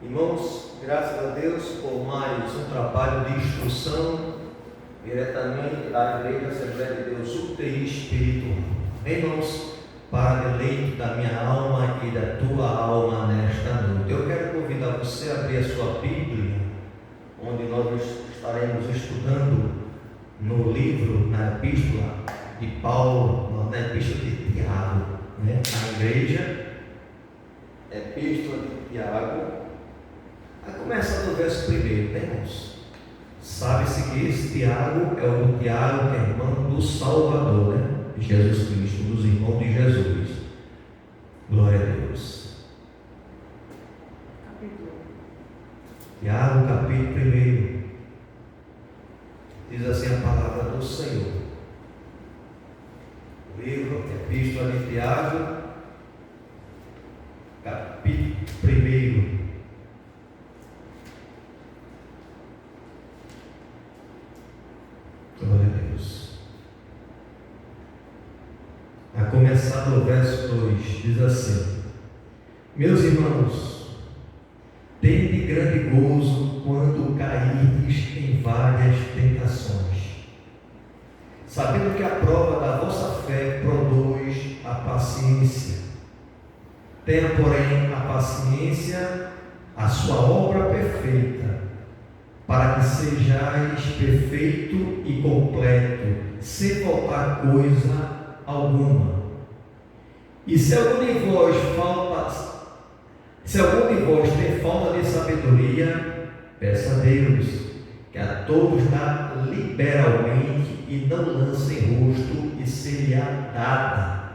Irmãos, graças a Deus por mais um trabalho de instrução diretamente da Igreja Assembleia de Deus UTI Espírito. Irmãos, para deleite da minha alma e da tua alma nesta noite, eu quero convidar você a abrir a sua Bíblia, onde nós estaremos estudando no livro, na Epístola de Paulo, na Epístola de Tiago, na Igreja, Epístola de Tiago. Começa no verso 1, irmãos. Sabe-se que esse Tiago é o Tiago que é irmão do Salvador, Jesus Cristo, dos irmãos de Jesus. Glória a Deus. Tiago, capítulo 1. Diz assim a palavra do Senhor. O livro, Epístola de Tiago, capítulo 1. Glória a Deus. A começar do verso 2, diz assim: Meus irmãos, tende grande gozo quando cairdes em várias tentações, sabendo que a prova da vossa fé produz a paciência. Tenha, porém, a paciência a sua obra perfeita, para que sejais perfeito e completo, sem faltar coisa alguma. E se algum de vós tem falta de sabedoria, peça a Deus, que a todos dá liberalmente, e não lance em rosto, e ser-lhe-á dada.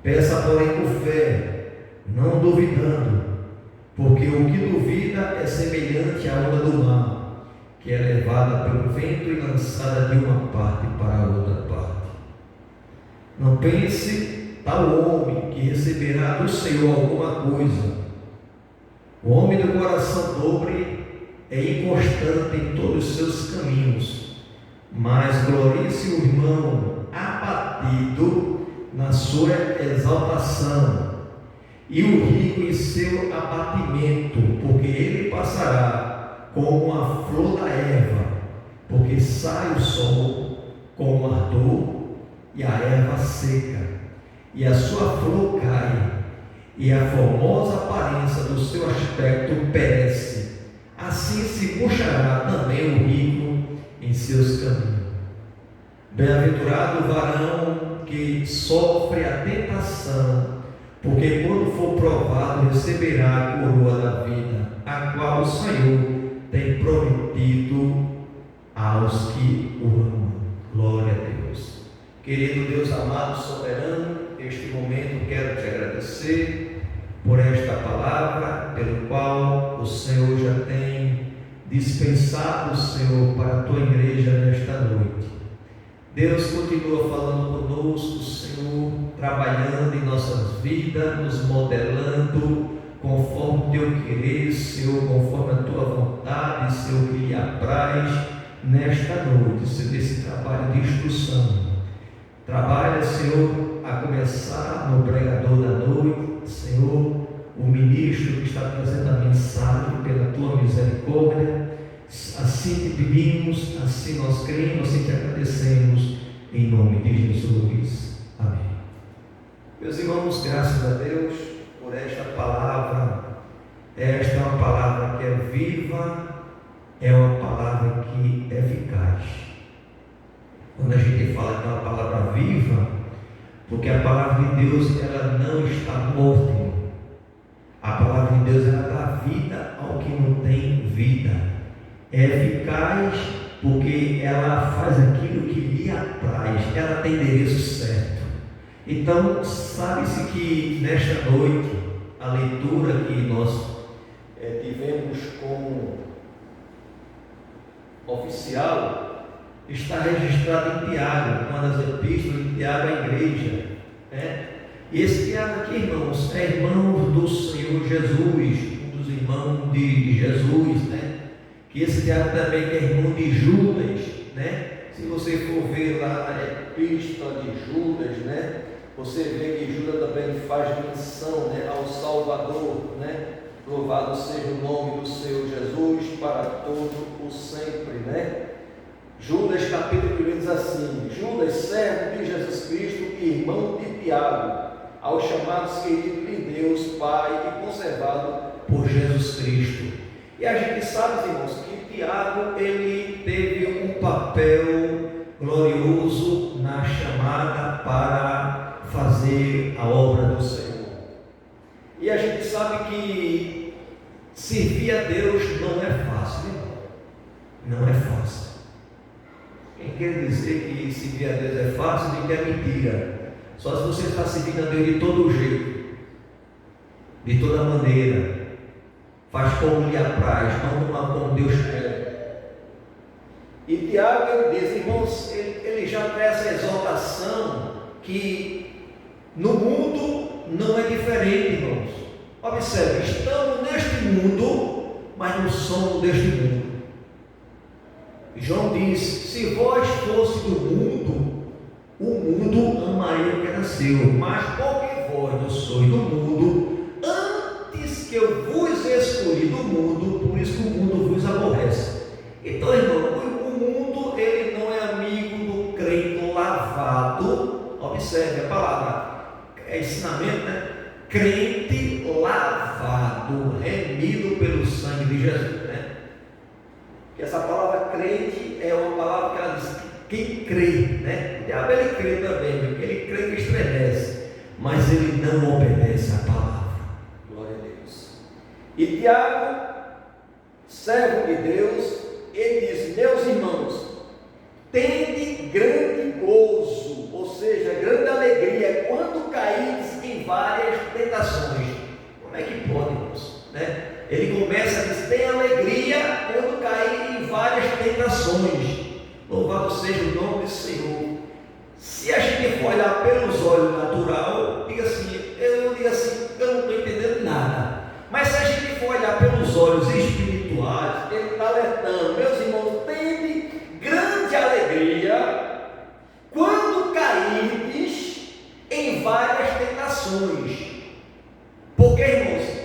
Peça, porém, com fé, não duvidando, porque o que duvida é semelhante à onda do mar, que é levada pelo vento e lançada de uma parte para a outra parte. Não pense tal homem que receberá do Senhor alguma coisa. O homem do coração dobre é inconstante em todos os seus caminhos, mas glorie-se o irmão abatido na sua exaltação, e o rico em seu abatimento, porque ele passará como a flor da erva, porque sai o sol com o ardor, e a erva seca, e a sua flor cai, e a formosa aparência do seu aspecto perece. Assim se murchará também o rico em seus caminhos. Bem-aventurado o varão que sofre a tentação, porque quando for provado receberá a coroa da vida, a qual o Senhor tem prometido aos que o amam. Glória a Deus. Querido Deus amado, soberano, neste momento quero te agradecer por esta palavra, pelo qual o Senhor já tem dispensado, Senhor, para a tua igreja nesta noite. Deus continua falando conosco, Senhor, trabalhando em nossas vidas, nos modelando conforme o teu querer, Senhor, conforme a tua vontade, Senhor, que lhe apraz nesta noite, Senhor, desse trabalho de instrução. Trabalha, Senhor, a começar no pregador da noite, Senhor, o ministro que está trazendo a mensagem pela tua misericórdia. Assim te pedimos, assim nós cremos, assim te agradecemos, em nome de Jesus. Amém. Meus irmãos, graças a Deus por esta palavra. Esta é uma palavra que é viva, é uma palavra que é eficaz. Quando a gente fala que é uma palavra viva, porque a palavra de Deus, ela não está morta. A palavra de Deus, ela dá vida ao que não tem vida. É eficaz porque ela faz aquilo que lhe apraz, ela tem endereço certo. Então, sabe-se que nesta noite, a leitura que nós tivemos como oficial está registrada em Tiago, uma das epístolas de Tiago à igreja. E esse Tiago aqui, irmãos, é irmão do Senhor Jesus, um dos irmãos de Jesus, que esse Tiago também é irmão de Judas, Se você for ver lá na epístola de Judas, você vê que Judas também faz menção ao Salvador, Louvado seja o nome do Senhor Jesus para todo o sempre, né? Judas capítulo 1 diz assim: Judas, servo de Jesus Cristo e irmão de Tiago, aos chamados queridos de Deus, Pai e conservado por Jesus Cristo. E a gente sabe, irmãos, que Tiago, ele teve um papel glorioso na chamada para fazer a obra do Senhor. E a gente sabe que servir a Deus não é fácil, irmão. Não é fácil. Quem quer dizer que servir a Deus é fácil, diz que é mentira. Só se você está servindo a Deus de todo jeito, de toda maneira, faz como lhe apraz, não como Deus quer. E Tiago, ele diz, irmãos, ele já traz essa exaltação que no mundo não é diferente, irmãos. Observe, estamos neste mundo, mas não somos deste mundo. João diz: se vós fosse do mundo, o mundo amaria o que era seu, mas porque vós não sois do mundo, antes que eu vos escolhi do mundo, por isso que o mundo vos aborrece. Então, irmão, o mundo, ele não é amigo do crente lavado. Observe a palavra, é ensinamento, né? Crente lavado, remido pelo sangue de Jesus, né? Que essa palavra crente é uma palavra que ela diz quem crê, né? O diabo, ele crê também, porque ele crê que estremece, mas ele não obedece à palavra. Glória a Deus. E Tiago, servo de Deus, ele diz: meus irmãos, tende grande gozo, ou seja, grande alegria, quando caídes em várias tentações. Como é que pode, irmãos? Né? Ele começa a dizer: tem alegria quando cair em várias tentações. Louvado seja o nome do Senhor. Se a gente for olhar pelos olhos natural, diga assim, eu não estou entendendo nada. Mas se a gente for olhar pelos olhos espirituais, ele está alertando: meus irmãos, tende grande alegria quando cairdes em várias tentações. Porque, irmãos,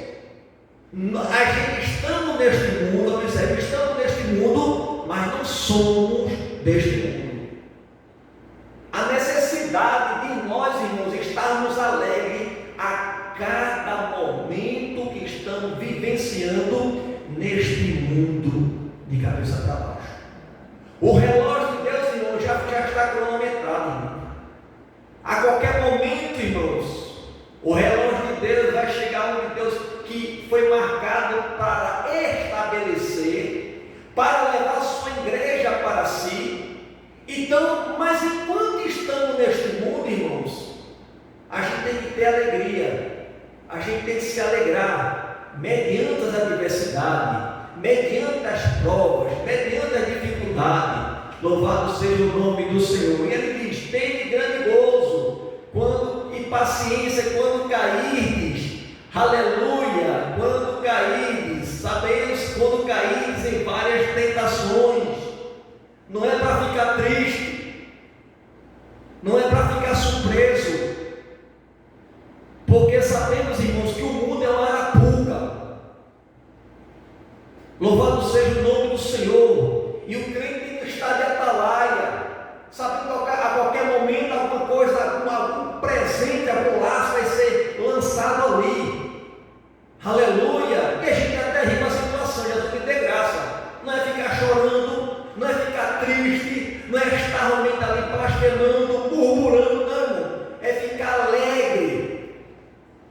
a gente estamos neste mundo, observe, estamos neste mundo, mas não somos deste mundo. A necessidade de nós, irmãos, estarmos alegres a cada momento que estamos vivenciando neste mundo de cabeça para baixo. O relógio de Deus, irmãos, já está cronometrado, irmão. A qualquer momento, irmãos, o relógio de Deus vai chegar onde Deus que foi marcado para estabelecer, para levar sua igreja para si. Então, mas enquanto estamos neste mundo, irmãos, a gente tem que ter alegria, a gente tem que se alegrar mediante as adversidades, mediante as provas, mediante as dificuldades. Louvado seja o nome do Senhor. E ele diz: tende grande gozo e paciência quando cairdes. Aleluia, quando caídes, sabemos quando caídes em várias tentações. Não é para ficar triste, não é para ficar surpreso, porque sabemos, irmãos, que o mundo é uma arapuca. Louvado seja o nome do Senhor. E o crente tem que estar de atalaia, sabe, a qualquer momento alguma coisa, algum presente, algum laço vai ser lançado ali. Aleluia! E a gente até ri com a situação, já tem que ter graça. Não é ficar chorando, não é ficar triste, não é estar realmente ali blasfemando, murmurando, não. É ficar alegre.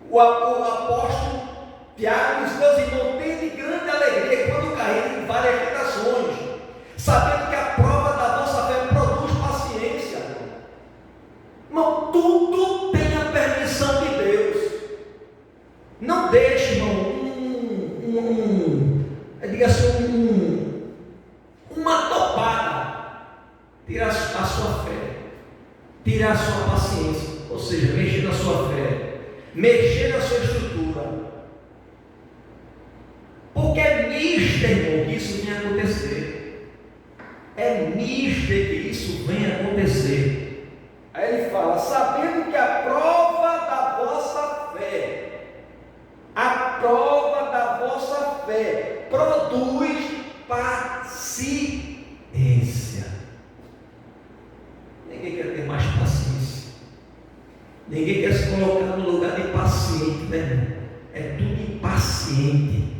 O apóstolo Tiago diz: meus irmãos, tende grande alegria quando cair em várias tentações, sabendo que a prova da vossa fé produz paciência. Irmão, tudo tem a permissão de Deus. Não deixe, irmão, diga assim, uma topada tirar a sua fé, tirar a sua paciência, ou seja, mexer na sua fé, mexer na sua estrutura. Porque é mister, irmão, que isso venha acontecer. É mister que isso venha acontecer. Aí ele fala: sabendo que a prova da vossa fé, a prova da vossa produz paciência. Ninguém quer ter mais paciência. Ninguém quer se colocar no lugar de paciente, né, irmão? É tudo impaciente.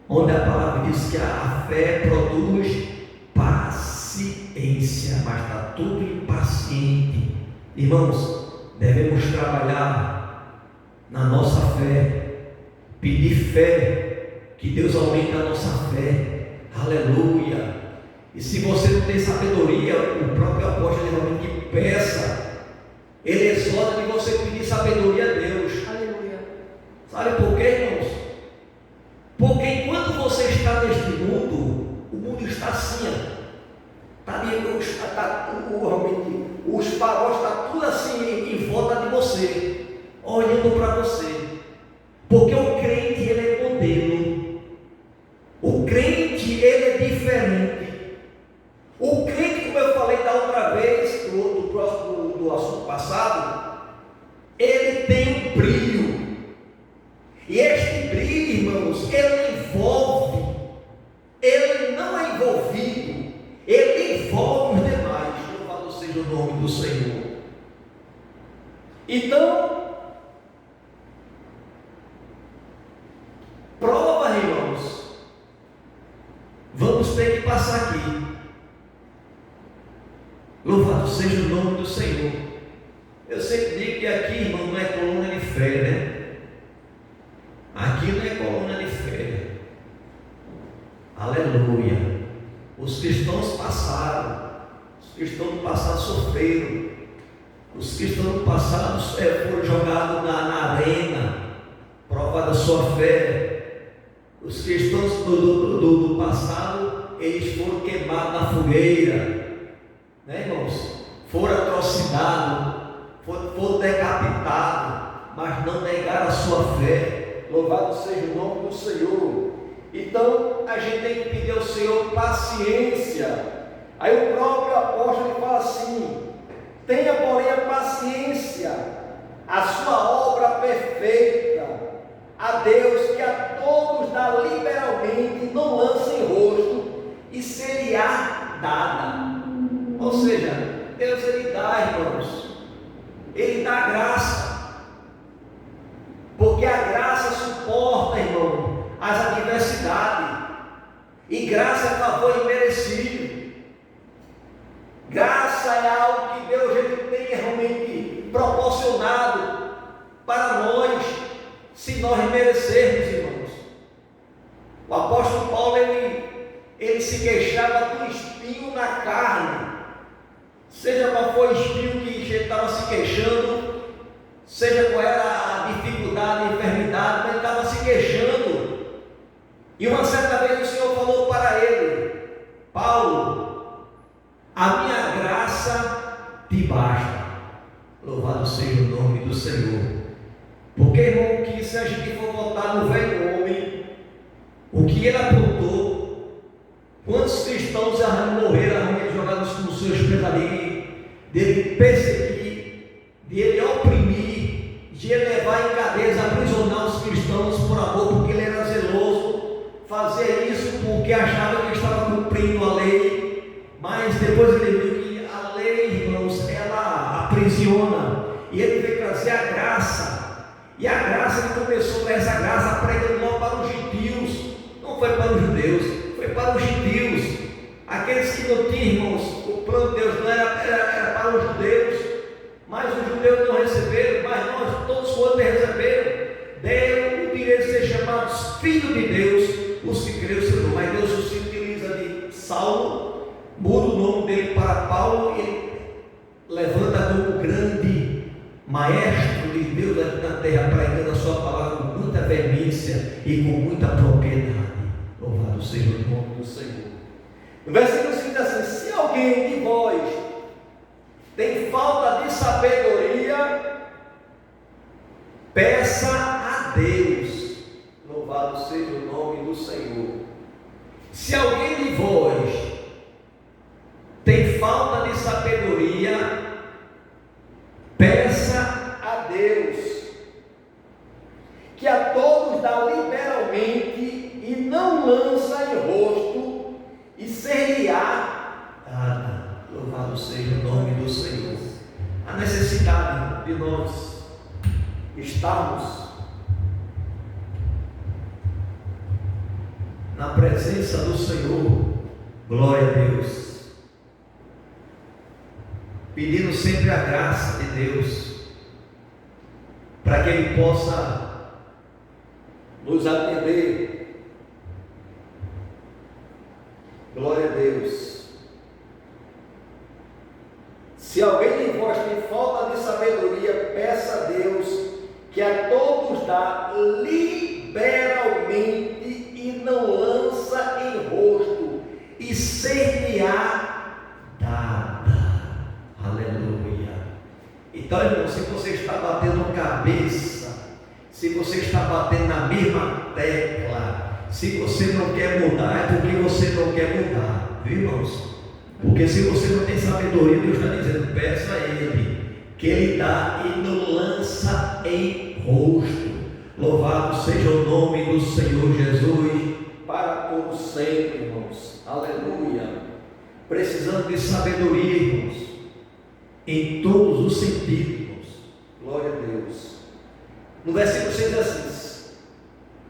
Onde a palavra diz que a fé produz paciência, mas está tudo impaciente. Irmãos, devemos trabalhar na nossa fé, pedir fé, que Deus aumente a nossa fé. Aleluia. E se você não tem sabedoria, o próprio apóstolo realmente peça. Ele exorta de você pedir sabedoria a Deus. Aleluia. Sabe por quê, irmãos? Porque enquanto você está neste mundo, o mundo está assim, realmente os faróis estão tudo assim em volta de você, olhando para você. Porque o crente, ele é modelo. O crente, ele é diferente. O crente, como eu falei da outra vez, do assunto passado, ele tem um brilho. E este brilho, irmãos, ele envolve. Ele não é envolvido, ele envolve os demais. Louvado seja o nome do Senhor. Então, prova, irmãos, vamos ter que passar aqui. Louvado seja o nome do Senhor. Eu sempre digo que aqui, irmão, não é coluna de fé, né? Aqui não é coluna de fé. Aleluia. Os cristãos passaram. Os cristãos do passado sofreram. Os cristãos do passado foram jogados na arena, prova da sua fé. Os cristãos do passado, eles foram queimados na fogueira, né, irmãos? Foram atrocidades, foram decapitados, mas não negaram a sua fé. Louvado seja o nome do Senhor. Então a gente tem que pedir ao Senhor paciência. Aí o próprio apóstolo ele fala assim: tenha porém a paciência, a sua obra perfeita, a Deus que a todos dá liberalmente, não lança em rosto, e seria dada. Ou seja, Deus ele dá, irmãos, ele dá graça, porque a graça suporta, irmão, as adversidades, e graça é favor imerecido. Graça é algo que Deus ele tem realmente proporcionado para nós, se nós merecermos, irmãos. O apóstolo Paulo ele se queixava do espinho na carne, seja qual for o espinho que ele estava se queixando, seja qual era a dificuldade, a enfermidade, mas ele estava se queixando. E uma certa vez o Senhor falou para ele: Paulo, a minha graça te basta. Louvado seja o nome do Senhor. Porque, irmão, que se a gente for voltar no velho homem, o que ele aprontou, quantos cristãos morreram jogados nos seus pés ali, dele perseguir, de ele oprimir, de ele levar em cadeias, aprisionar os cristãos por amor, porque ele era zeloso, fazer isso porque achava que estava cumprindo a lei, mas depois ele viu que a lei, irmãos, ela aprisiona, e ele veio trazer a graça. E a graça, ele começou com essa graça pregando logo para os gentios, não foi para os judeus, foi para os gentios, aqueles que não tinham, irmãos, o plano de Deus não era para os judeus, mas os judeus não receberam, mas nós todos quantos receberam, deram o direito de ser chamados filhos de Deus, os que creram no Senhor. Mas Deus se utiliza de Saulo, muda o nome dele para Paulo, e levanta como grande maestro de Deus aqui na terra, pregando a sua palavra com muita veemência e com muita propriedade. Louvado seja o nome do Senhor. No versículo 5 diz assim: se alguém de vós tem falta de sabedoria, peça a Deus. Louvado seja o nome do Senhor. Se alguém de vós tem falta de sabedoria, peça a Deus, que a todos dá liberalmente e não não lança em rosto e ser-lhe-á dada. Louvado seja o nome do Senhor. A necessidade de nós estarmos na presença do Senhor, glória a Deus, pedindo sempre a graça de Deus, para que Ele possa nos atender, glória a Deus. Se alguém de vós tem falta de sabedoria, peça a Deus, que a todos dá liberalmente e não lança em rosto, e ser-lhe-á dada. Aleluia. Então, irmão, se você está batendo cabeça, se você está batendo na mesma tecla, se você não quer mudar, é porque você não quer mudar, viu, irmãos? Porque se você não tem sabedoria, Deus está dizendo, peça a Ele, que Ele dá e não lança em rosto. Louvado seja o nome do Senhor Jesus, para todos sempre, irmãos. Aleluia. Precisamos de sabedoria, irmãos, em todos os sentidos, irmãos. Glória a Deus. No versículo 6 diz assim: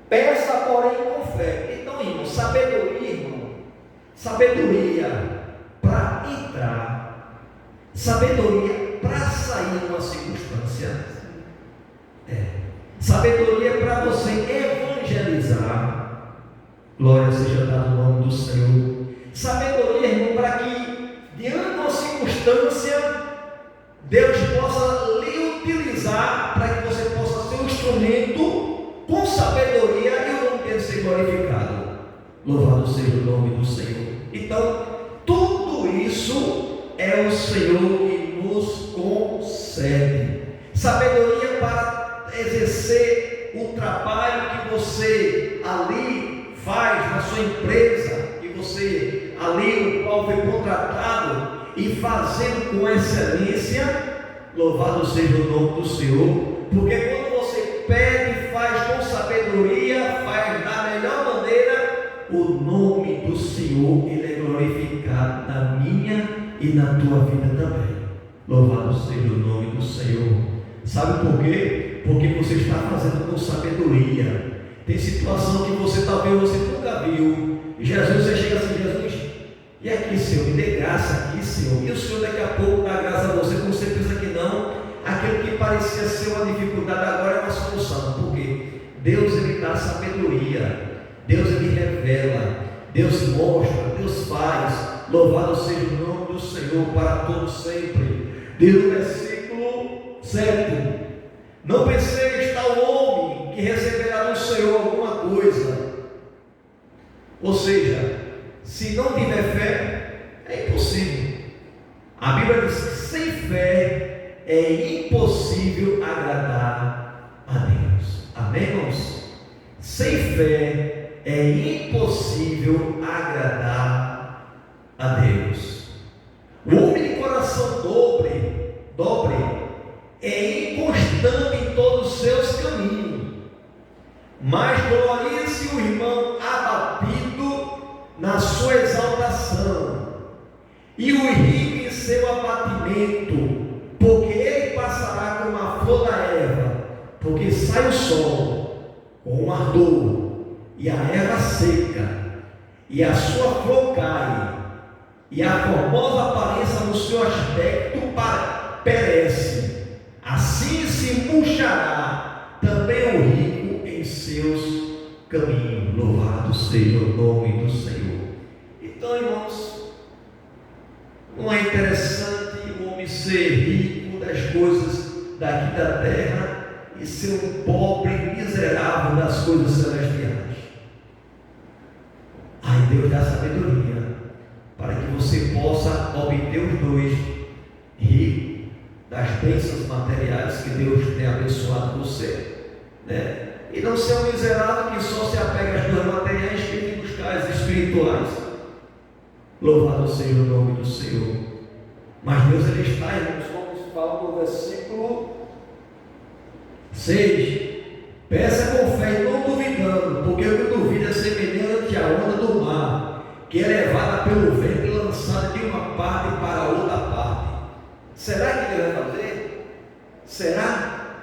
peça, porém, com fé. Então, irmão, sabedoria, irmão, sabedoria para entrar, sabedoria para sair de uma circunstância, sabedoria para você evangelizar, glória seja dada no nome do Senhor. Sabedoria, irmão, para que diante de uma circunstância Deus possa lhe utilizar, para que você possa ser um instrumento com sabedoria e o nome dele ser glorificado. Louvado seja o nome do Senhor. Então, tudo isso é o Senhor que nos concede. Sabedoria para exercer o trabalho que você ali faz na sua empresa, que você ali, o qual foi contratado, e fazendo com excelência. Louvado seja o nome do Senhor, porque quando você pede, faz com sabedoria, faz da melhor maneira, o nome do Senhor, Ele é glorificado na minha e na tua vida também. Louvado seja o nome do Senhor. Sabe por quê? Porque você está fazendo com sabedoria. Tem situação que você talvez você nunca viu. Jesus, você chega assim, Jesus, e aqui, Senhor, me dê graça aqui, Senhor. E o Senhor daqui a pouco dá graça a você, como você pensa que não. Aquilo que parecia ser uma dificuldade agora é uma solução. Por quê? Deus, Ele dá sabedoria. Deus, Ele revela. Deus mostra. Deus faz. Louvado seja o nome do Senhor para todos sempre. Diz no versículo 7: não pensei que está o homem que receberá do Senhor alguma coisa. Ou seja, se não tiver fé, é impossível. A Bíblia diz que sem fé é impossível agradar a Deus. Amém, irmãos? Sem fé é impossível agradar a Deus. O homem de coração dobre é inconstante em todos os seus caminhos, mas gloria-se o irmão abatido na sua exaltação, e o rico em seu abatimento, porque ele passará como a flor da erva, porque sai o sol com um ardor, e a erva seca, e a sua flor cai, e a formosa aparência do seu aspecto perece. Assim se murchará também o rico em seus caminhos. Louvado seja o nome do Senhor. Então, irmãos, não é interessante o homem ser rico das coisas daqui da terra e ser um pobre miserável das coisas celestiais? Ai, Deus dá sabedoria para que você possa obter os dois, rir das bênçãos materiais que Deus tem abençoado você, né? E não ser um miserável que só se apega às coisas materiais e buscar as espirituais. Louvado seja o nome do Senhor. Mas Deus, Ele está, irmãos, como fala no versículo 6: peça com fé e não duvidando, porque o que duvida é semelhante a que é levada pelo vento e lançada de uma parte para outra parte. Será que Deus vai fazer? Será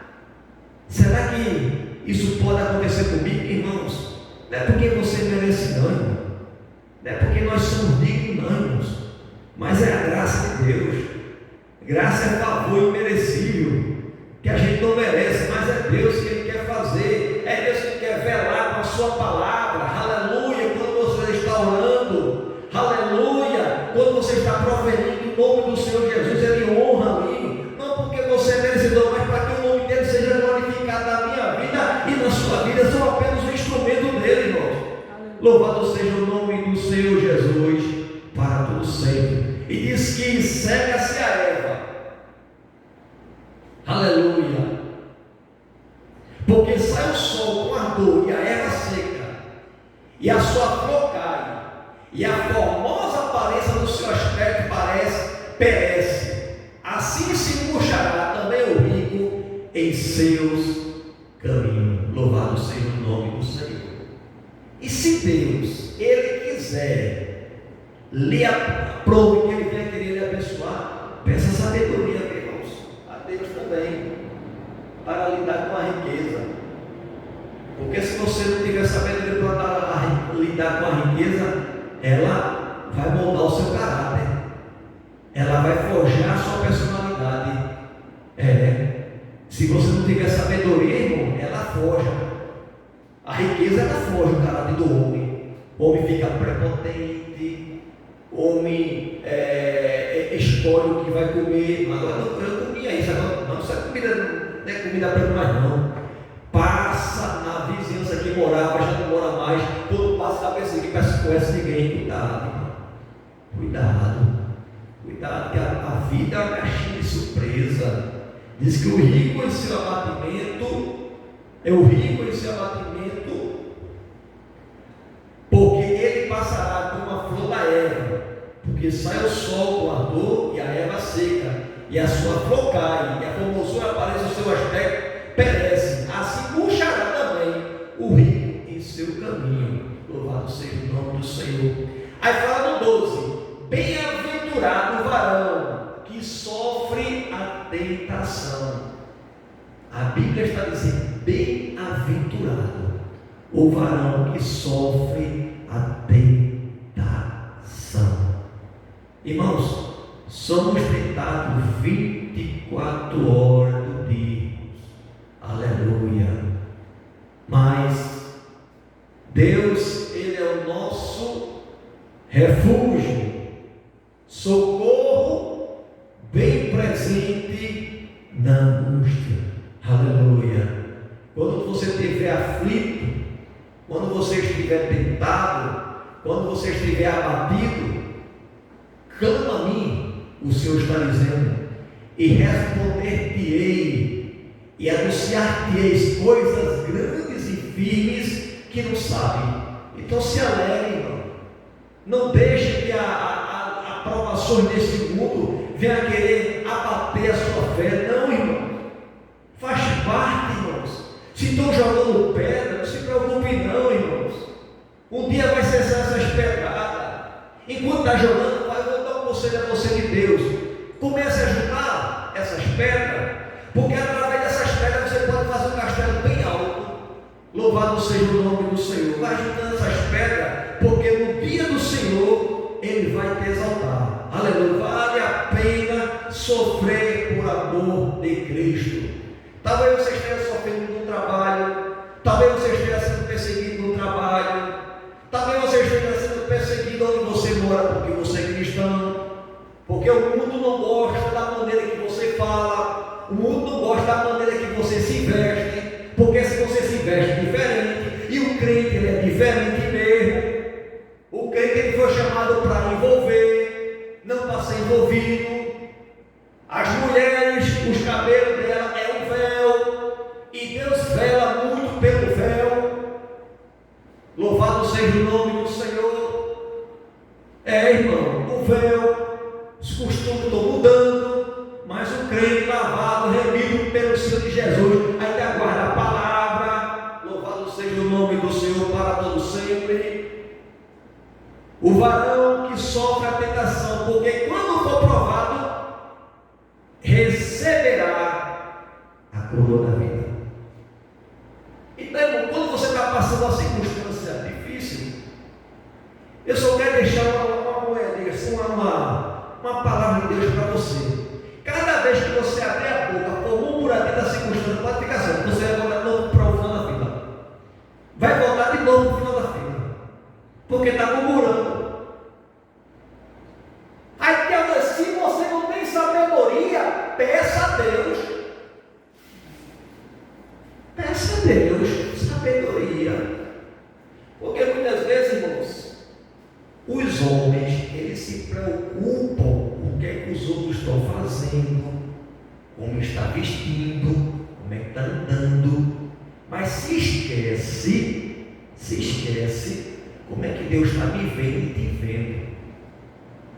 que isso pode acontecer comigo, irmãos? Não é porque você merece, não, irmão. Não é porque nós somos dignos, não, irmãos. Mas é a graça de Deus. Graça é favor imerecível, que a gente não merece, mas é Deus que Ele quer fazer. É Deus que quer velar com a sua palavra. Aleluia, quando você está orando. Aleluia, quando você está proferindo o nome do Senhor Jesus, Ele honra ali. Não porque você é merecedor, mas para que o nome dEle seja glorificado na minha vida e na sua vida. Eu sou apenas um instrumento dEle, irmãos. Louvado seja o nome do Senhor Jesus para todo sempre. E diz que cega-se a erva. Aleluia. Porque sai o sol com ardor e a erva seca, e a sua flor cai, e a formosa aparência do seu aspecto perece. Assim se murchará também o rico em seus caminhos. Louvado seja o nome do Senhor. E se Deus, Ele quiser, lhe aprove que Ele venha querer lhe abençoar, peça sabedoria, irmãos, a Deus também, para lidar com a riqueza. Porque se você não tiver sabedoria para lidar com a riqueza, ela vai moldar o seu caráter, ela vai forjar a sua personalidade. Se você não tiver sabedoria, irmão, ela forja. A riqueza, ela forja o caráter do homem. O homem fica prepotente, o homem escolhe o que vai comer. Agora eu comia isso, agora não, isso é comida, não é comida para mim mais não. Passa na vizinhança que morava, já não mora mais. Quando passa, está pensando que não conhece ninguém. Cuidado, irmão. Cuidado, que a vida é uma caixinha de surpresa. Diz que o rico em seu abatimento porque ele passará como a flor da erva, porque sai o sol com ardor e a erva seca, e a sua flor cai, e a formosura aparece o seu aspecto perece. Assim murchará também o rico em seu caminho. Louvado seja o nome do Senhor. Aí fala no 12: bem-aventurado o varão que sofre a tentação. A Bíblia está dizendo: bem-aventurado o varão que sofre a tentação. Irmãos, somos tentados 24 horas do dia. Aleluia. Mas Deus, Ele é o nosso refúgio, socorro bem presente na angústia. Aleluia. Quando você estiver aflito, quando você estiver tentado, quando você estiver abatido, clama a mim, o Senhor está dizendo, e responder-te-ei, e anunciar-te-eis coisas grandes e firmes que não sabem. Então se alegre, irmão. Não deixe que a provações desse mundo venha querer abater a sua fé. Não, irmão. Faz parte, irmãos. Se estão jogando pedra, não se preocupe não, irmãos. Um dia vai cessar essas pedradas. Enquanto está jogando, vai dar um conselho a você de Deus. Comece a juntar essas pedras, porque através dessas pedras você pode fazer um castelo bem alto. Louvado seja o nome do Senhor. Vai juntando essas pedras, porque no dia do Senhor Ele vai te exaltar. Aleluia. Vale a pena sofrer por amor de Cristo. Talvez você esteja sofrendo no trabalho, talvez você esteja sendo perseguido no trabalho, talvez você esteja sendo perseguido onde você mora porque você é cristão, porque o mundo não gosta da maneira que você fala, o mundo não gosta da maneira que você se veste, porque se você se veste diferente, e o crente ele é diferente mesmo, o crente ele foi chamado para envolver, não para ser envolvido. As mulheres, os cabelos dela é um véu, e Deus vela muito pelo véu. Louvado seja o nome do Senhor. Irmão, o véu, os costumes estão mudando, mas o crente lavado, remido pelo Senhor de Jesus, ainda aguarda a palavra. Louvado seja o nome do Senhor para todo sempre. O varão que sofre a tentação, porque quando for provado, receberá a coroa da vida. Então, irmão, quando você está passando uma circunstância difícil, eu só quero deixar uma palavra de Deus para você. Cada vez que você abrir a boca for murmurar dentro da circunstância, pode ficar certo, você vai voltar de novo para o final da fila. Vai voltar de novo para o final da fila. Porque está murmurando. Aí, Deus, se você não tem sabedoria, peça a Deus. Peça a Deus sabedoria. Porque muitas vezes, irmãos, os homens, eles se preocupam com o que é que os outros estão fazendo, como está vestindo, como é que está andando, mas se esquece como é que Deus está me vendo e te vendo.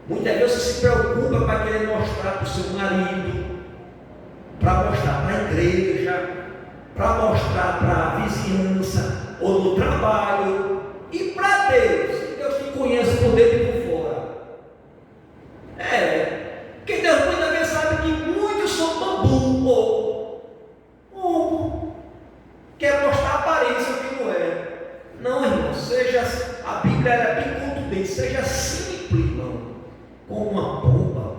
Muitas vezes você se preocupa para querer mostrar para o seu marido, para mostrar para a igreja, para mostrar para a vizinhança ou no trabalho, e para Deus, que Deus te conhece por dentro e por fora. Porque Deus muitas vezes sabe que muitos são bambu ou quer mostrar aparência que não é. Não, irmão, a Bíblia é bem contundente, seja simples, irmão, como uma pomba.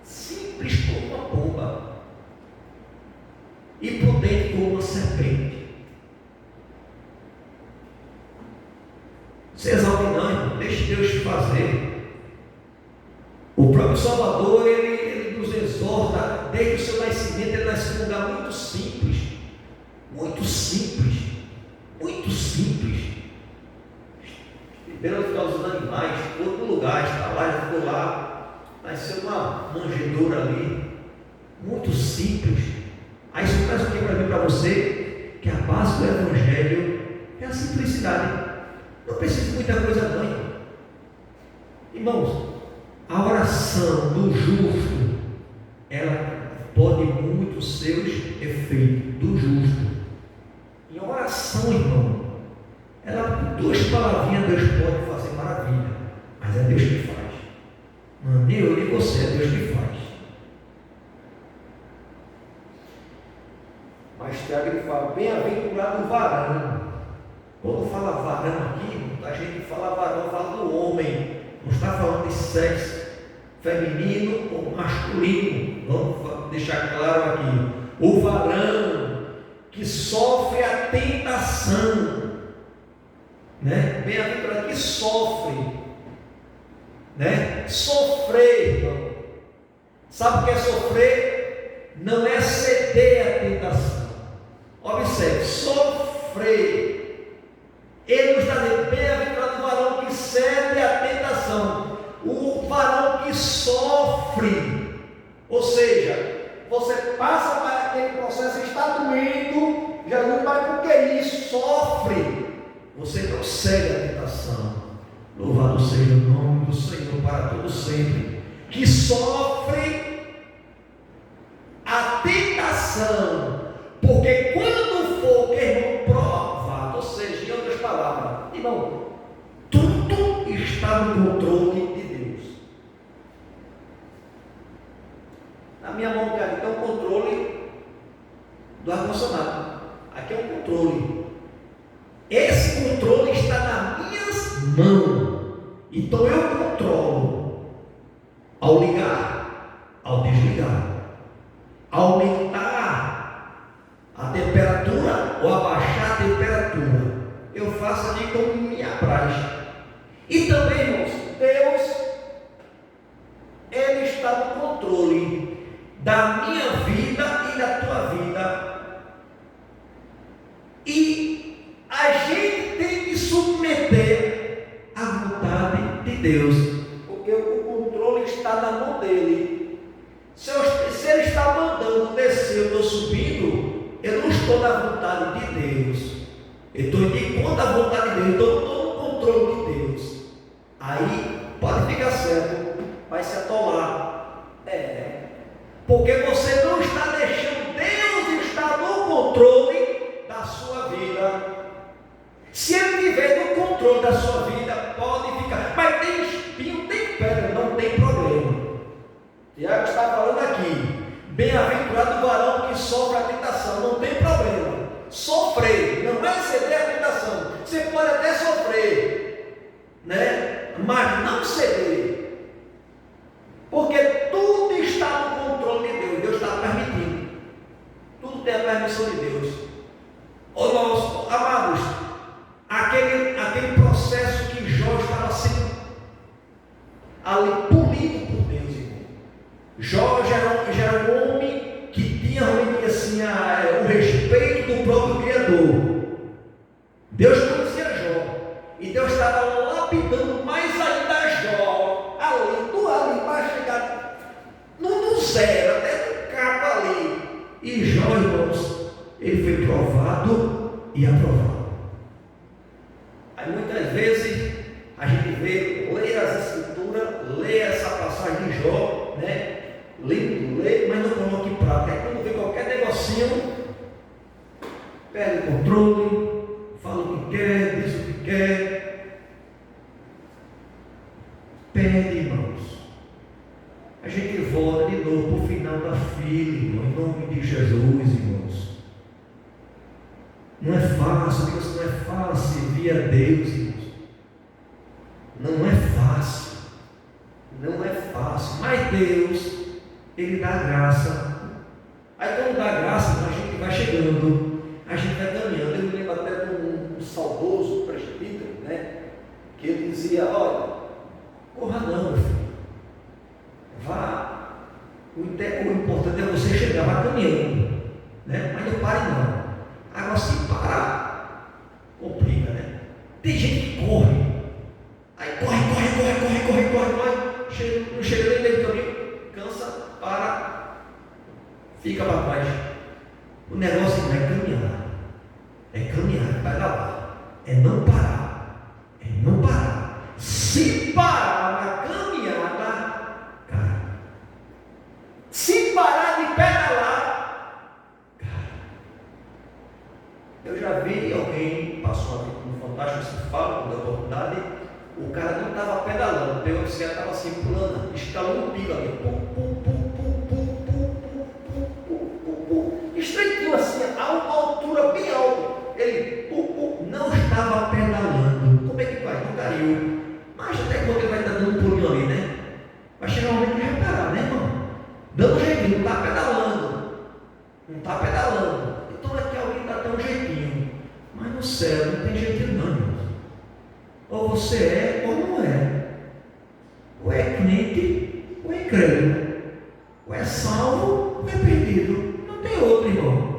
Simples como uma pomba e prudente como uma serpente. Se exalte não, irmão, deixe Deus fazer. O próprio Salvador, ele nos exorta, desde o seu nascimento, ele nasceu num lugar muito simples, muito simples, muito simples. Liberou os animais, todo lugar, está lá, já ficou lá, nasceu uma manjedoura ali, muito simples. Aí isso traz o que para mim, para você? Que a base do Evangelho é a simplicidade. Não precisa de muita coisa não, irmão. Irmãos, a oração do justo, ela pode muito os seus efeitos do justo. E a oração, irmão, ela com 2 palavrinhas Deus pode fazer maravilha, mas é Deus que faz. Não é nem eu nem você, é Deus que faz. Mas Tiago ele fala, bem-aventurado o varão. Quando fala varão aqui, a gente fala varão, fala do homem. Não está falando de sexo feminino ou masculino. Vamos deixar claro aqui. O varão que sofre a tentação, né? Bem-aventurado que sofre, né? Sofrer, irmão. Sabe o que é sofrer? Não é ceder à tentação. Observe, sofrer. Ele nos está dizendo, bem-aventurado o varão que cede à tentação, o varão que sofre, ou seja, você passa para aquele processo, está doendo, já não vai porque isso, sofre, você não cede à tentação. Louvado seja o nome do Senhor para todo sempre, que sofre a tentação, porque quando for, irmão, provado, ou seja, em outras palavras, irmão, tudo está no controle de Deus. Na minha mão, cara, aqui é um controle do ar-condicionado, aqui é um controle. Esse controle está nas minhas mãos, então eu controlo ao ligar, ao desligar, aumentar a temperatura ou abaixar a temperatura. Eu faço ali como me apraz. E também, irmãos, Deus, Ele está no controle da minha vida e da tua vida. E a gente tem que submeter à vontade de Deus, porque o controle está na mão dele. Se ele está mandando descer, eu estou subindo, eu não estou na vontade de Deus, eu estou indo contra a vontade de Deus, então eu estou no controle de Deus. Aí pode ficar certo, vai se atolar. Porque você não está deixando Deus estar no controle da sua vida. Se Ele estiver no controle controle da sua vida, pode ficar. Mas tem espinho, tem pedra, não tem problema. Tiago está falando aqui, bem-aventurado o varão que sofre a tentação, não tem problema. Sofrer, não vai ceder à tentação. Você pode até sofrer, né? Mas não ceder, porque tudo está no controle de Deus. Deus está permitindo, tudo tem a permissão de Deus. Amados, aquele processo que Jó estava sendo ali polido por Deus, irmão. Jó já era um homem que tinha realmente assim, o respeito do próprio Criador. Deus conhecia Jó, e Deus estava lapidando mais ainda Jó, ali para chegar no zero, até no cabo ali. E Jó, irmãos, ele foi provado e aprovado. Aí muitas vezes a gente lê as escrituras, lê essa passagem de Jó, né? Lê, mas não coloca em prática. Aí quando vê qualquer negocinho, perde o controle, fala o que quer, diz o que quer, perde, irmãos. A gente volta de novo para o final da fila, irmão, em nome de Jesus, irmãos. Não é fácil, Deus, não é fácil servir a Deus, irmãos. Não é fácil, não é fácil, mas Deus, Ele dá graça. Aí quando dá graça, a gente vai chegando, a gente vai caminhando. Eu me lembro até de um saudoso presbítero, né? Que ele dizia: olha, corra não, meu filho, vá, o importante é você chegar, vá caminhando, né? Mas não pare não. Agora se parar, complica, né? Tem gente que corre, aí corre, não chega nem meio do caminho, cansa, para, fica para trás. O negócio não é caminhar, é pedalar, é não parar, se parar na caminhada, cara, se parar de pedalar, cara. Eu já vi alguém, passou aqui no Fantástico, se fala, com a oportunidade, o cara não estava pedalando, pegou a bicicleta, estava assim, pulando, escalou um pico ali, estreitinho assim, a uma altura bem alta. Ele não estava pedalando. Como é que vai? Não caiu. Mas até quando ele vai estar dando um pulinho ali, né? Vai chegar um momento que vai parar, né, irmão? Dando um jeitinho, não está pedalando. Então aqui alguém está dando um jeitinho. Mas no céu não tem jeitinho não, irmão. Ou você é ou não é. Ou é crente ou é incrédulo. Ou é salvo ou é perdido. Não tem outro, irmão.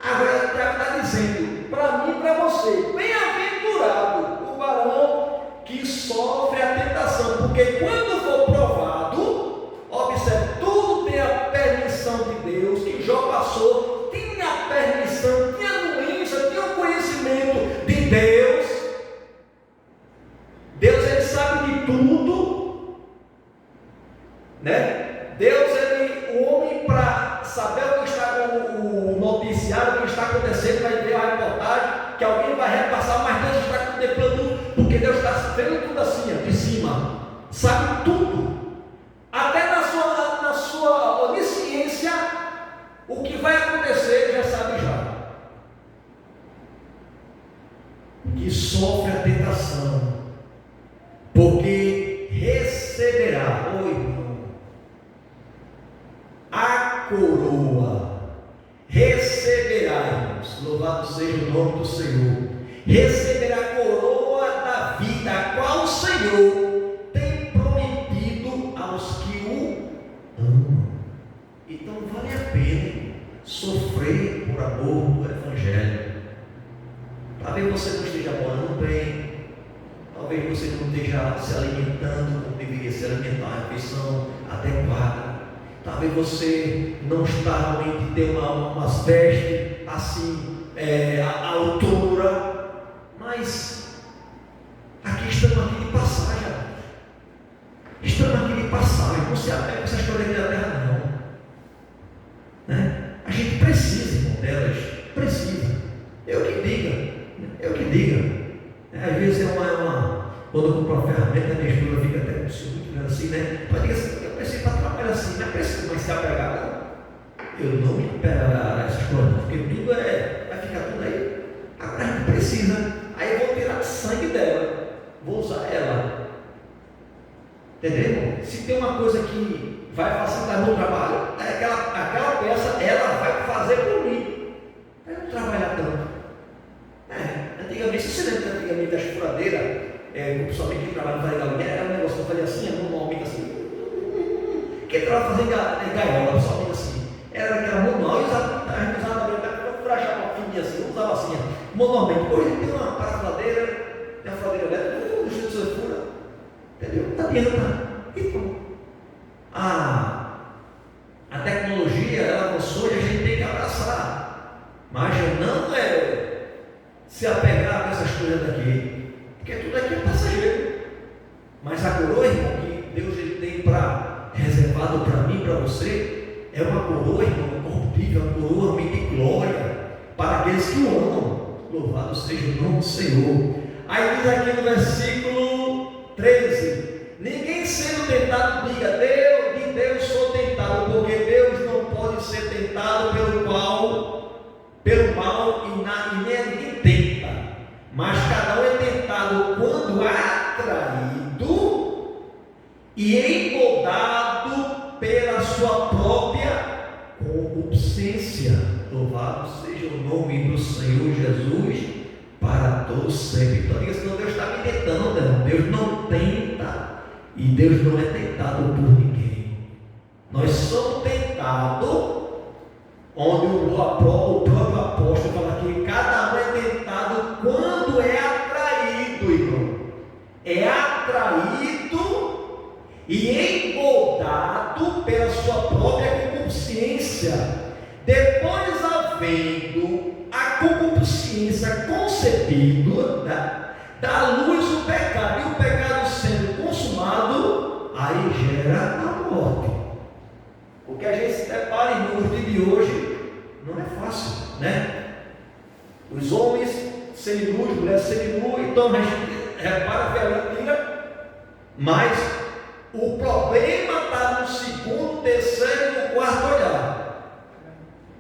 Agora o Tiago está dizendo para mim e para você: bem-aventurado o varão que sofre a tentação, porque quando for provado, observe, tudo tem a permissão de Deus. Que Jó passou, tinha a permissão, tinha a doença, tinha o conhecimento de Deus. Deus, ele sabe de tudo, né? Deus, o homem, para saber o que está o noticiário, o que está acontecendo, vai ver a reportagem, que alguém vai repassar, mas Deus está contemplando tudo, porque Deus está vendo tudo assim, de cima, sabe tudo, até na sua onisciência, o que vai acontecer, ele já sabe já. Que sofre a tentação, porque receberá, a coroa, receberá, irmãos, louvado seja o nome do Senhor, receberá a coroa da vida, a qual o Senhor tem prometido aos que o amam. Então vale a pena sofrer por amor do Evangelho. Talvez você não esteja morando bem, talvez você não esteja se alimentando como deveria se alimentar, a refeição adequada. Talvez você não está realmente ter umas vestes assim, a altura, mas aqui estamos aqui de passagem, não se apega a essas coisas aqui da terra não, né? A gente precisa, irmão, delas, precisa, eu que diga, a às vezes quando eu compro uma ferramenta, minha esposa fica até com o ciúme, assim, né? Pode dizer assim, eu pensei para trabalhar assim, mas precisa mais se apegar, não. Eu não me apego a essas coisas, porque tudo vai ficar tudo aí. Agora a gente precisa, aí eu vou tirar sangue dela, vou usar ela. Entendeu? Se tem uma coisa que vai facilitar meu trabalho, aquela peça, ela vai fazer por mim. Eu não trabalhar tanto. Antigamente, você lembra que antigamente as furadeiras, principalmente quem trabalha em galinha, era um negócio que eu fazia assim, normalmente assim. Quem trabalha fazendo gaiola, principalmente assim, era aquela manual e a gente usava para furar a chapa fininha assim, usava assim, manualmente. Hoje tem uma parafuradeira, tem a furadeira elétrica, tudo jeito que você fura, entendeu? Não adianta. Então, a tecnologia, ela avançou e a gente tem que abraçar, mas não se apegar a essas coisas daqui, porque tudo aqui é passageiro. Mas a coroa, irmão, que Deus ele tem reservado para mim, para você, é uma coroa, irmão, corruptível, uma coroa de glória para aqueles que o amam. Louvado seja o nome do Senhor. Aí diz aqui no versículo 13: ninguém sendo tentado diga, de Deus sou tentado, porque Deus não pode ser tentado pelo mal e nem ninguém tenta, mas cada um é tentado quando atraído e engodado pela sua própria concupiscência. Louvado seja o nome do Senhor Jesus para todos sempre. Então diga assim, não, Deus está me tentando, não. Deus não tenta e Deus não é tentado por ninguém. Nós somos tentados, onde o próprio apóstolo fala que cada um é tentado quando é atraído, irmão. É atraído e engodado pela sua própria concupiscência. Depois, havendo a concupiscência concebido, dá luz o pecado, e o pecado sendo consumado, aí gera a morte. O que a gente se depara no dia de hoje não é fácil, né? Os homens seminus, mulheres seminuas, então a gente repara que ela tira, mas o problema está no segundo, terceiro e no quarto olhar.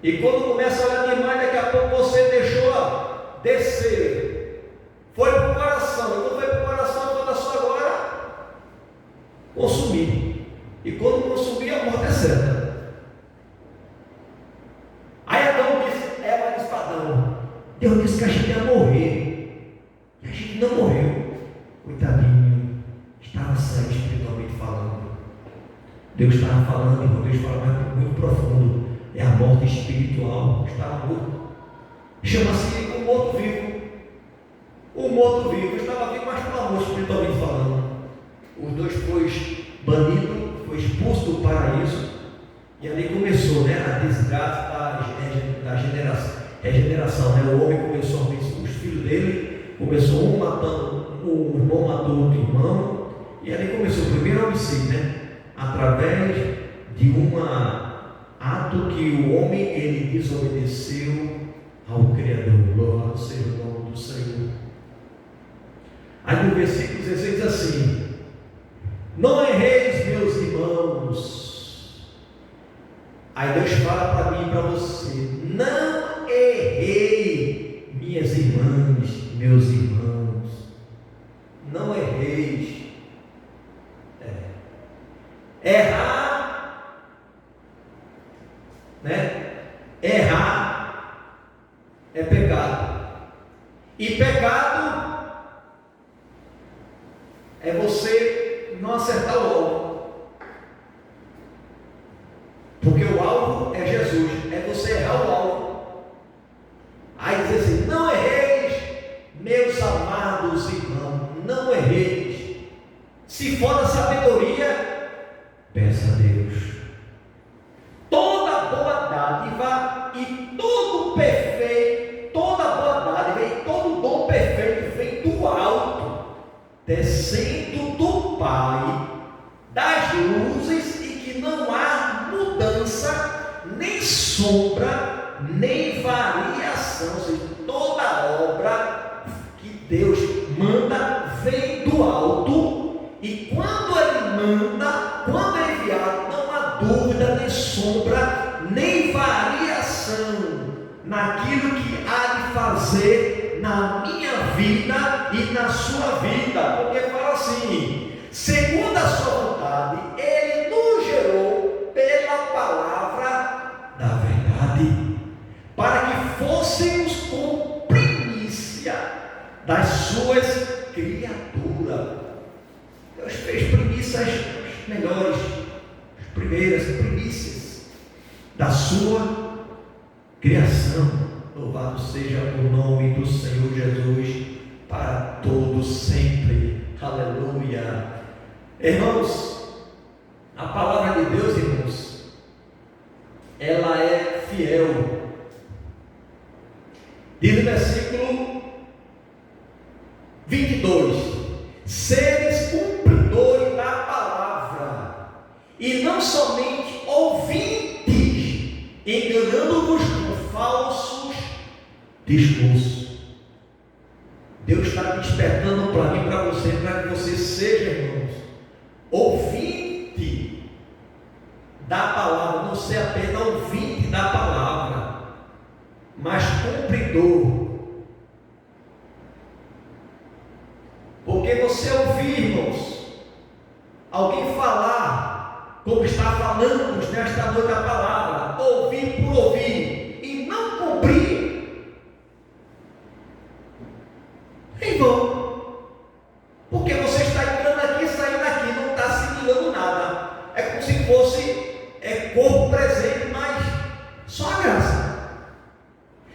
E quando começa a olhar demais, daqui a pouco você deixou descer, foi para o coração, então foi para o coração, quando a sua agora consumir. E quando consumir, a morte é certa. Aí Adão disse, Eva disse para Adão, Deus disse que a gente ia morrer, e a gente não morreu. Coitadinho, estava saindo espiritualmente falando. Deus estava falando, irmão, Deus fala muito profundo. É a morte espiritual, estava morto. Chama-se o morto-vivo. O morto-vivo estava vivo, mas estava morto espiritualmente falando. Os dois foi banido, foi expulso do paraíso, e ali começou, né, a desgraça da regeneração, né? O homem começou a ver os filhos dele, começou um matando, o irmão matou outro irmão, e ali começou o primeiro homicídio, né? Através de ato que o homem ele desobedeceu ao Criador. Louvado seja o nome do Senhor. Aí no versículo 16 diz assim: não erreis, meus irmãos. Aí Deus fala para mim e para você: não errei, minhas irmãs, meus irmãos. Não erreis. Errar, né? Errar é pecado. E pecado é você não acertar o alvo. Porque o alvo é Jesus, é você errar o alvo. Aí diz assim: não erreis, meus amados irmãos, não erreis. Se for da sabedoria, peça a Deus. Toda boa dádiva e todo perfeito, toda boa dádiva e todo dom perfeito vem do alto, descendo do Pai das luzes, e que não há mudança, nem sombra, nem variação. Ou seja, toda obra que Deus manda vem do alto, e quando ele manda, quando é enviado, não há dúvida, nem sombra, nem variação naquilo que há de fazer na minha vida e na sua vida, porque fala assim: segundo a sua vontade, ele nos gerou pela palavra da verdade, para que fôssemos como primícia das suas criaturas. Deus fez primícias melhores, as primeiras primícias da sua criação. Louvado seja o nome do Senhor Jesus para todos sempre. Aleluia. Irmãos, a palavra de Deus, irmãos, ela é fiel. Diz no versículo 22: seres cumpridores da palavra, e não somente ouvintes, enganando-vos com falsos discursos. Deus está despertando para mim, para você, para que você seja, irmãos, ouvinte da palavra, não ser apenas ouvinte da palavra, mas cumpridor. Porque você ouvir, irmãos, alguém falar, como está falando nesta noite a palavra, ouvir por ouvir, e não cumprir, em vão, porque você está entrando aqui e saindo daqui, não está assimilando nada. É como se fosse corpo presente, mas só a graça.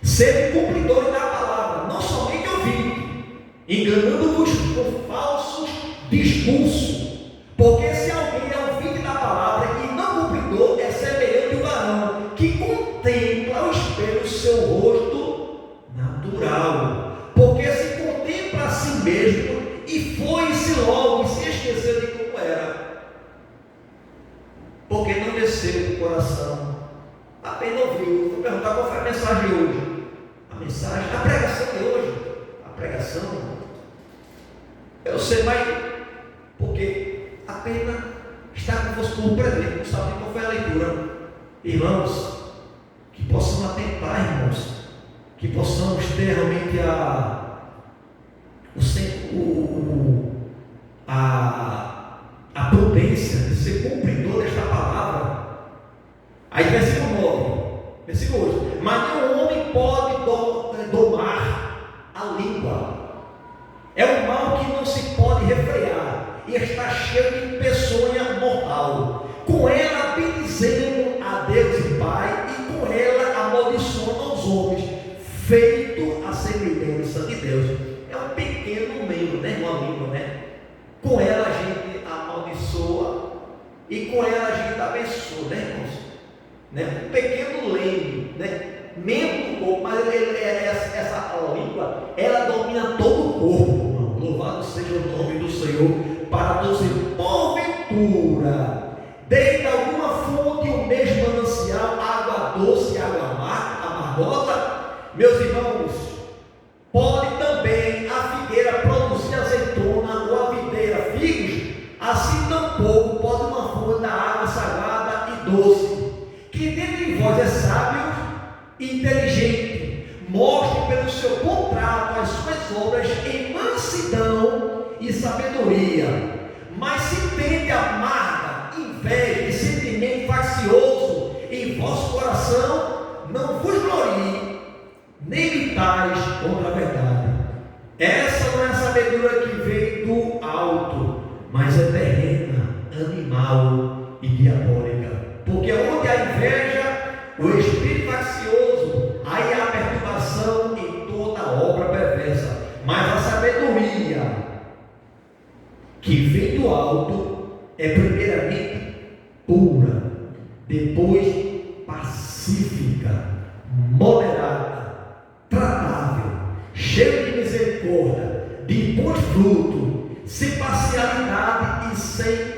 Ser cumpridores da palavra, não somente ouvir, enganando-vos com falsos discursos. Porque se alguém é ouvinte da palavra e não cumpridor, é semelhante ao varão que contempla ao espelho o seu rosto natural. Porque se contempla a si mesmo e foi-se logo e se esqueceu de como era, porque não desceu do coração, apenas ouviu. Vou perguntar qual foi a mensagem de hoje. A pregação de hoje, a pregação, eu sei, mas porque apenas está convosco como presente, não sabe nem qual foi a leitura. Irmãos, que possamos atentar, irmãos, que possamos ter realmente a prudência de ser cumpridor desta palavra. Aí versículo 9, versículo 8: mas nenhum homem pode domar a língua, é um mal que não se pode refrear, e está cheio de peçonha mortal. Com ela bendizemos a Deus e Pai, e com ela amaldiçoamos aos homens, feito a semelhança de Deus. É um pequeno membro, né, uma língua, né? Com ela a gente amaldiçoa e com ela a gente abençoa, né, irmãos? Né? Um pequeno leme, né? Membro do corpo, mas essa língua, ela domina todo o corpo, irmão. Louvado seja o nome do Senhor para todos. Porventura, desde alguma fonte o mesmo manancial, água doce, água amargosa, meus irmãos, pode também a figueira produzir azeitona ou a videira figos? Assim tampouco pode uma fonte da água salgada e doce. Que dentre vós é sábio e inteligente, mostre pelo seu bom trato as suas obras em mansidão e sabedoria. Mas se tende amarga inveja e sentimento faccioso em vosso coração, não vos glorie, nem lutais contra a verdade. Essa não é a sabedoria que veio do alto, mas é terrena, animal e diabólica. Porque onde há inveja, o espírito faccioso, aí há perturbação em toda obra perversa. Mas a sabedoria que vem do alto é primeiramente pura, depois pacífica, moderada, tratável, cheia de misericórdia, de bons frutos, sem parcialidade e sem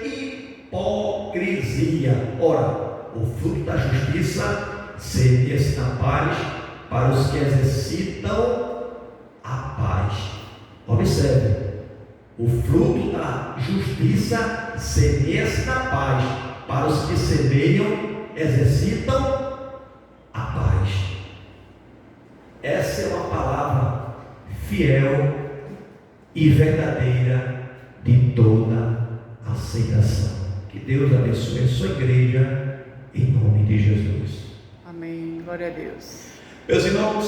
hipocrisia. Ora, o fruto da justiça seria na paz para os que exercitam a paz. Observe, O fruto da justiça semeia-se na paz. Para os que semeiam, exercitam a paz. Essa é uma palavra fiel e verdadeira de toda aceitação. Que Deus abençoe a sua igreja, em nome de Jesus. Amém. Glória a Deus. Meus irmãos,